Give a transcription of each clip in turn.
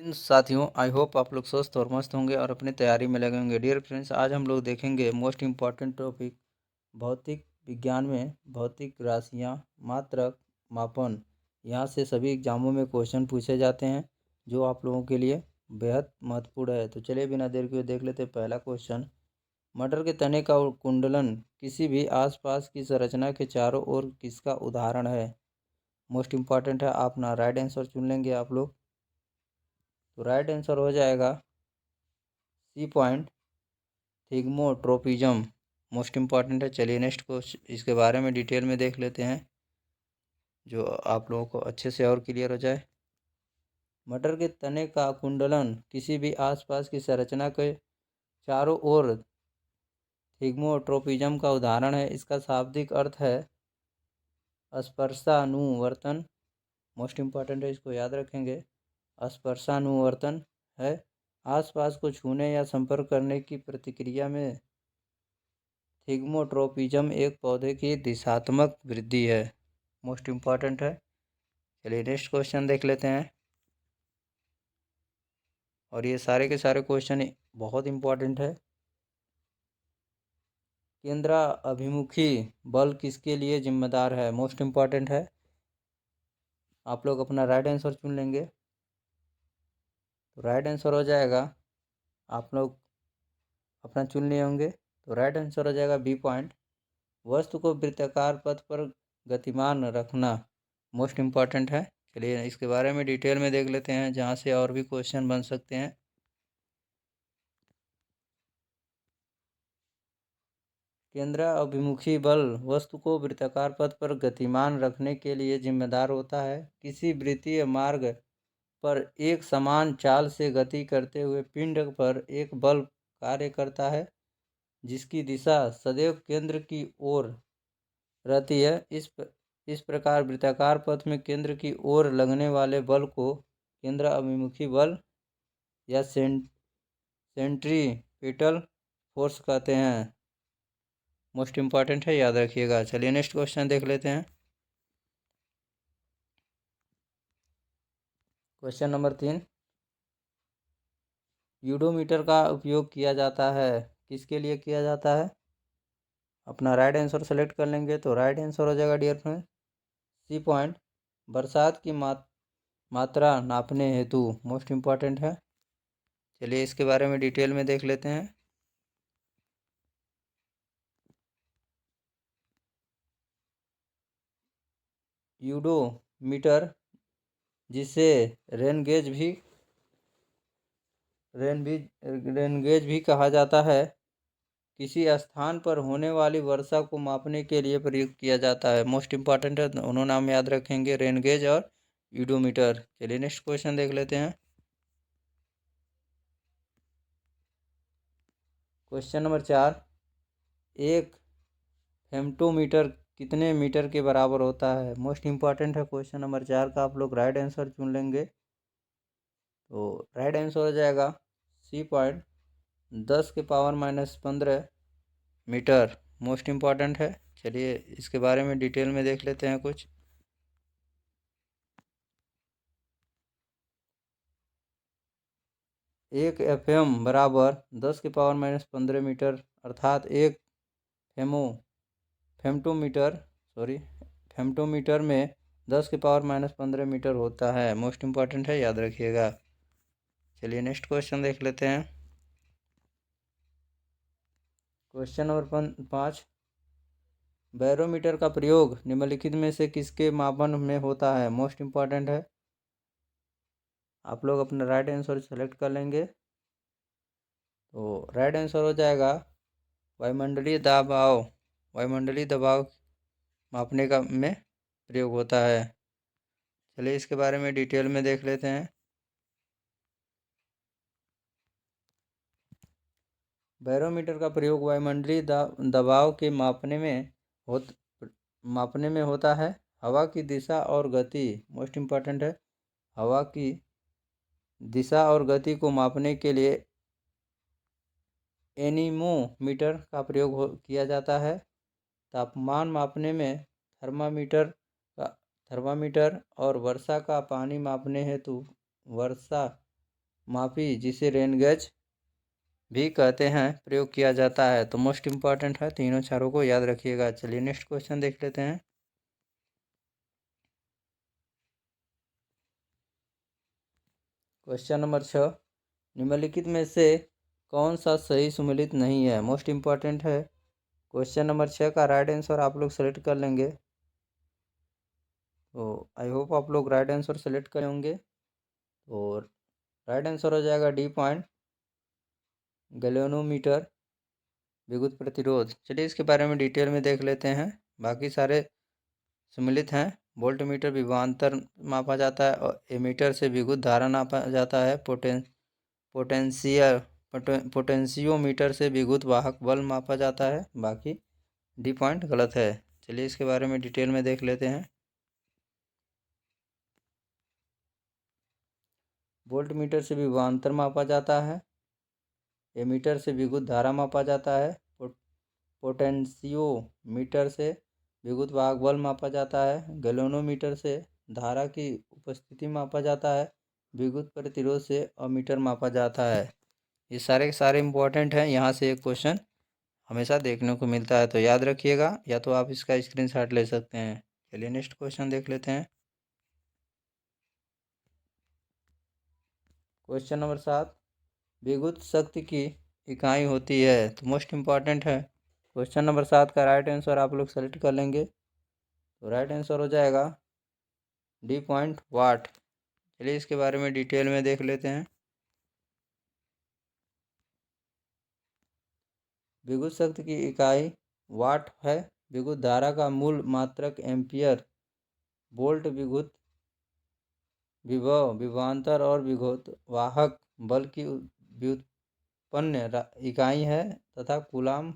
इन साथियों, I hope आप लोग स्वस्थ और मस्त होंगे और अपनी तैयारी में लगे होंगे। डियर फ्रेंड्स, आज हम लोग देखेंगे मोस्ट इम्पॉर्टेंट टॉपिक भौतिक विज्ञान में भौतिक राशियाँ, मात्रक, मापन। यहाँ से सभी एग्जामों में क्वेश्चन पूछे जाते हैं जो आप लोगों के लिए बेहद महत्वपूर्ण है। तो चलिए बिना देर के देख लेते हैं पहला क्वेश्चन। मटर के तने का कुंडलन किसी भी आसपास की संरचना के चारों ओर किसका उदाहरण है? मोस्ट इम्पॉर्टेंट है, आप ना राइट आंसर चुन लेंगे आप लोग। तो राइट आंसर हो जाएगा C point, thigmotropism. Most important है। चलिए नेक्स्ट क्वेश्चन, इसके बारे में डिटेल में देख लेते हैं जो आप लोगों को अच्छे से और क्लियर हो जाए। मटर के तने का कुंडलन किसी भी आसपास की संरचना के चारों ओर थिग्मोट्रोपिज्म का उदाहरण है। इसका शाब्दिक अर्थ है स्पर्शानुवर्तन। मोस्ट इम्पॉर्टेंट है, इसको याद रखेंगे। स्पर्शानुवर्तन है आसपास को छूने या संपर्क करने की प्रतिक्रिया में थिग्मोट्रोपिज्म एक पौधे की दिशात्मक वृद्धि है। मोस्ट इम्पॉर्टेंट है। चलिए नेक्स्ट क्वेश्चन देख लेते हैं। और ये सारे के सारे क्वेश्चन बहुत इम्पॉर्टेंट है। केंद्राभिमुखी बल किसके लिए जिम्मेदार है? मोस्ट इम्पॉर्टेंट है। आप लोग अपना राइट आंसर चुन लेंगे। तो राइट आंसर हो जाएगा, आप लोग अपना चुन लिए होंगे। तो राइट आंसर हो जाएगा बी पॉइंट, वस्तु को वृत्ताकार पथ पर गतिमान रखना। मोस्ट इम्पॉर्टेंट है। चलिए इसके बारे में डिटेल में देख लेते हैं जहाँ से और भी क्वेश्चन बन सकते हैं। केंद्राभिमुखी बल वस्तु को वृत्ताकार पथ पर गतिमान रखने के लिए जिम्मेदार होता है। किसी वृत्तीय मार्ग पर एक समान चाल से गति करते हुए पिंड पर एक बल कार्य करता है जिसकी दिशा सदैव केंद्र की ओर रहती है। इस प्रकार वृत्ताकार पथ में केंद्र की ओर लगने वाले बल को केंद्राभिमुखी बल या सेंट्रीपिटल फोर्स कहते हैं। मोस्ट इम्पॉर्टेंट है, याद रखिएगा। चलिए नेक्स्ट क्वेश्चन देख लेते हैं। क्वेश्चन नंबर 3, यूडोमीटर का उपयोग किया जाता है, किसके लिए किया जाता है? अपना राइट आंसर सेलेक्ट कर लेंगे। तो राइट आंसर हो जाएगा डियर फ्रेंड सी पॉइंट, बरसात की मात्रा नापने हेतु। मोस्ट इम्पॉर्टेंट है। चलिए इसके बारे में डिटेल में देख लेते हैं। यूडोमीटर, जिसे रेनगेज भी कहा जाता है, किसी स्थान पर होने वाली वर्षा को मापने के लिए प्रयुक्त किया जाता है। मोस्ट इम्पॉर्टेंट है, दोनों नाम याद रखेंगे, रेनगेज और यूडोमीटर। चलिए नेक्स्ट क्वेश्चन देख लेते हैं। क्वेश्चन नंबर 4, एक फेम्टोमीटर कितने मीटर के बराबर होता है? मोस्ट इम्पॉर्टेंट है क्वेश्चन नंबर 4 का, आप लोग राइट आंसर चुन लेंगे। तो राइट आंसर हो जाएगा C point, 10⁻⁻15 metre. Most important है। चलिए इसके बारे में डिटेल में देख लेते हैं कुछ। एक एफएम बराबर 10⁻⁻15 मीटर, अर्थात एक फेम्टोमीटर में 10⁻⁻15 मीटर होता है। मोस्ट इम्पॉर्टेंट है, याद रखिएगा। चलिए नेक्स्ट क्वेश्चन देख लेते हैं। क्वेश्चन नंबर 5, बैरोमीटर का प्रयोग निम्नलिखित में से किसके मापन में होता है? मोस्ट इम्पॉर्टेंट है। आप लोग अपना राइट आंसर सेलेक्ट कर लेंगे। तो राइट आंसर हो जाएगा वायुमंडलीय दबाव मापने का में प्रयोग होता है। चलिए इसके बारे में डिटेल में देख लेते हैं। बैरोमीटर का प्रयोग वायुमंडलीय दबाव के मापने में होता है। हवा की दिशा और गति, मोस्ट इम्पॉर्टेंट है, हवा की दिशा और गति को मापने के लिए एनीमोमीटर का प्रयोग किया जाता है। तापमान मापने में थर्मामीटर और वर्षा का पानी मापने हेतु मापी जिसे रेन गेज भी कहते हैं प्रयोग किया जाता है। तो मोस्ट इम्पॉर्टेंट है, तीनों चारों को याद रखिएगा। चलिए नेक्स्ट क्वेश्चन देख लेते हैं। क्वेश्चन नंबर 6, निम्नलिखित में से कौन सा सही सम्मिलित नहीं है? मोस्ट इम्पॉर्टेंट है। क्वेश्चन नंबर 6 का राइट आंसर आप लोग सेलेक्ट कर लेंगे। तो आई होप आप लोग राइट आंसर सेलेक्ट करे होंगे। और राइट आंसर हो जाएगा डी पॉइंट, गैल्वेनोमीटर विद्युत प्रतिरोध। चलिए इसके बारे में डिटेल में देख लेते हैं। बाकी सारे सम्मिलित हैं। वोल्ट मीटर विभवांतर मापा जाता है और एमीटर से विद्युत धारा नापा जाता है। पोटेंशियोमीटर से विद्युत वाहक बल मापा जाता है। बाकी डी पॉइंट गलत है। चलिए इसके बारे में डिटेल में देख लेते हैं। वोल्ट मीटर से विभवांतर मापा जाता है। एमीटर से विद्युत धारा मापा जाता है। पोटेंशियोमीटर से विद्युत वाहक बल मापा जाता है। गैल्वेनोमीटर से धारा की उपस्थिति मापा जाता है। विद्युत प्रतिरोध से अमीटर मापा जाता है। ये सारे के सारे इम्पोर्टेंट हैं। यहाँ से एक क्वेश्चन हमेशा देखने को मिलता है, तो याद रखिएगा, या तो आप इसका स्क्रीनशॉट ले सकते हैं। चलिए नेक्स्ट क्वेश्चन देख लेते हैं। क्वेश्चन नंबर 7, विद्युत शक्ति की इकाई होती है। तो मोस्ट इम्पॉर्टेंट है। क्वेश्चन नंबर 7 का राइट आंसर आप लोग सेलेक्ट कर लेंगे। तो राइट आंसर हो जाएगा डी पॉइंट वाट। चलिए इसके बारे में डिटेल में देख लेते हैं। विद्युत शक्ति की इकाई वाट है। विद्युत धारा का मूल मात्रक एम्पियर, वोल्ट विद्युत विभव, विभवांतर और विद्युत वाहक बल की व्युत्पन्न इकाई है तथा कूलाम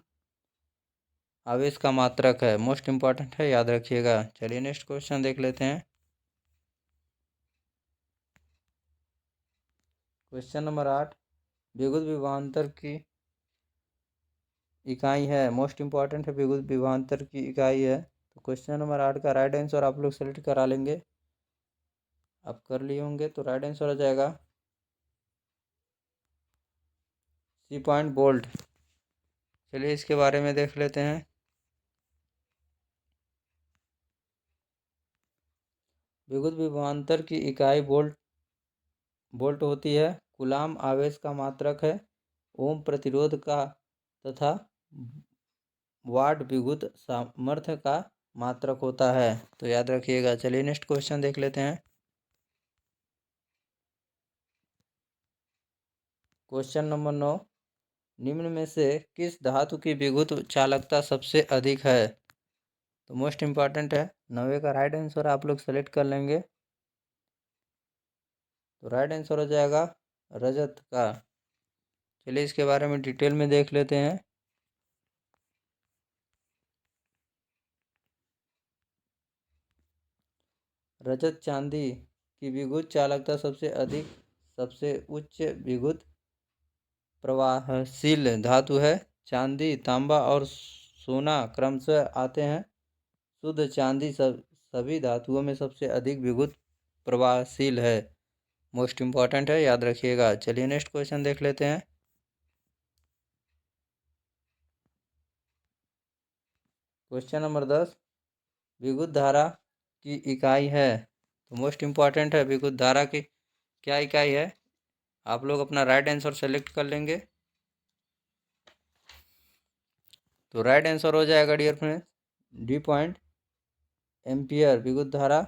आवेश का मात्रक है। मोस्ट इम्पॉर्टेंट है, याद रखिएगा। चलिए नेक्स्ट क्वेश्चन देख लेते हैं। क्वेश्चन नंबर 8, विद्युत विभवांतर की इकाई है। मोस्ट इम्पॉर्टेंट है, विद्युत विभवांतर की इकाई है। तो क्वेश्चन नंबर 8 का राइट आंसर आप लोग सेलेक्ट करा लेंगे। आप कर लिए होंगे। तो राइट आंसर हो जाएगा सी पॉइंट वोल्ट। चलिए इसके बारे में देख लेते हैं। विद्युत विभवांतर की इकाई वोल्ट होती है। कूलाम आवेश का मात्रक है। ओम प्रतिरोध का तथा वाट विद्युत सामर्थ्य का मात्रक होता है। तो याद रखिएगा। चलिए नेक्स्ट क्वेश्चन देख लेते हैं। क्वेश्चन नंबर 9, निम्न में से किस धातु की विद्युत चालकता सबसे अधिक है? तो मोस्ट इम्पॉर्टेंट है। 9 का राइट आंसर आप लोग सेलेक्ट कर लेंगे। तो राइट आंसर हो जाएगा रजत का। चलिए इसके बारे में डिटेल में देख लेते हैं। रजत चांदी की विद्युत चालकता सबसे अधिक, सबसे उच्च विद्युत प्रवाहशील धातु है। चांदी, तांबा और सोना क्रमशः आते हैं। शुद्ध चांदी सभी धातुओं में सबसे अधिक विद्युत प्रवाहशील है। मोस्ट इम्पॉर्टेंट है, याद रखिएगा। चलिए नेक्स्ट क्वेश्चन देख लेते हैं। क्वेश्चन नंबर 10, विद्युत धारा की इकाई है। तो मोस्ट इम्पॉर्टेंट है, विद्युत धारा की क्या इकाई है? आप लोग अपना राइट आंसर सेलेक्ट कर लेंगे। तो राइट आंसर हो जाएगा dear friends D point ampere. विद्युत धारा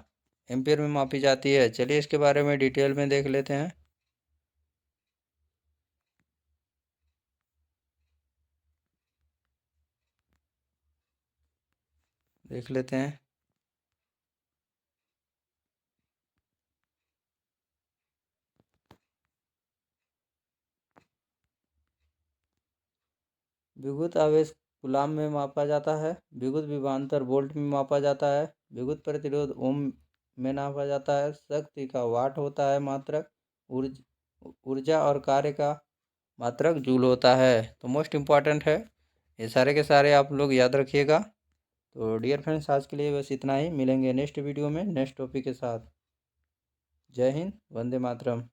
एम्पियर में मापी जाती है। चलिए इसके बारे में डिटेल में देख लेते हैं। देख लेते हैं। विद्युत आवेश कूलाम में मापा जाता है। विद्युत विभवांतर वोल्ट में मापा जाता है। विद्युत प्रतिरोध ओम में नापा जाता है। शक्ति का वाट होता है मात्रक। ऊर्जा और कार्य का मात्रक जूल होता है। तो मोस्ट इम्पॉर्टेंट है, ये सारे के सारे आप लोग याद रखिएगा। तो डियर फ्रेंड्स, आज के लिए बस इतना ही। मिलेंगे नेक्स्ट वीडियो में नेक्स्ट टॉपिक के साथ। जय हिंद, वंदे मातरम।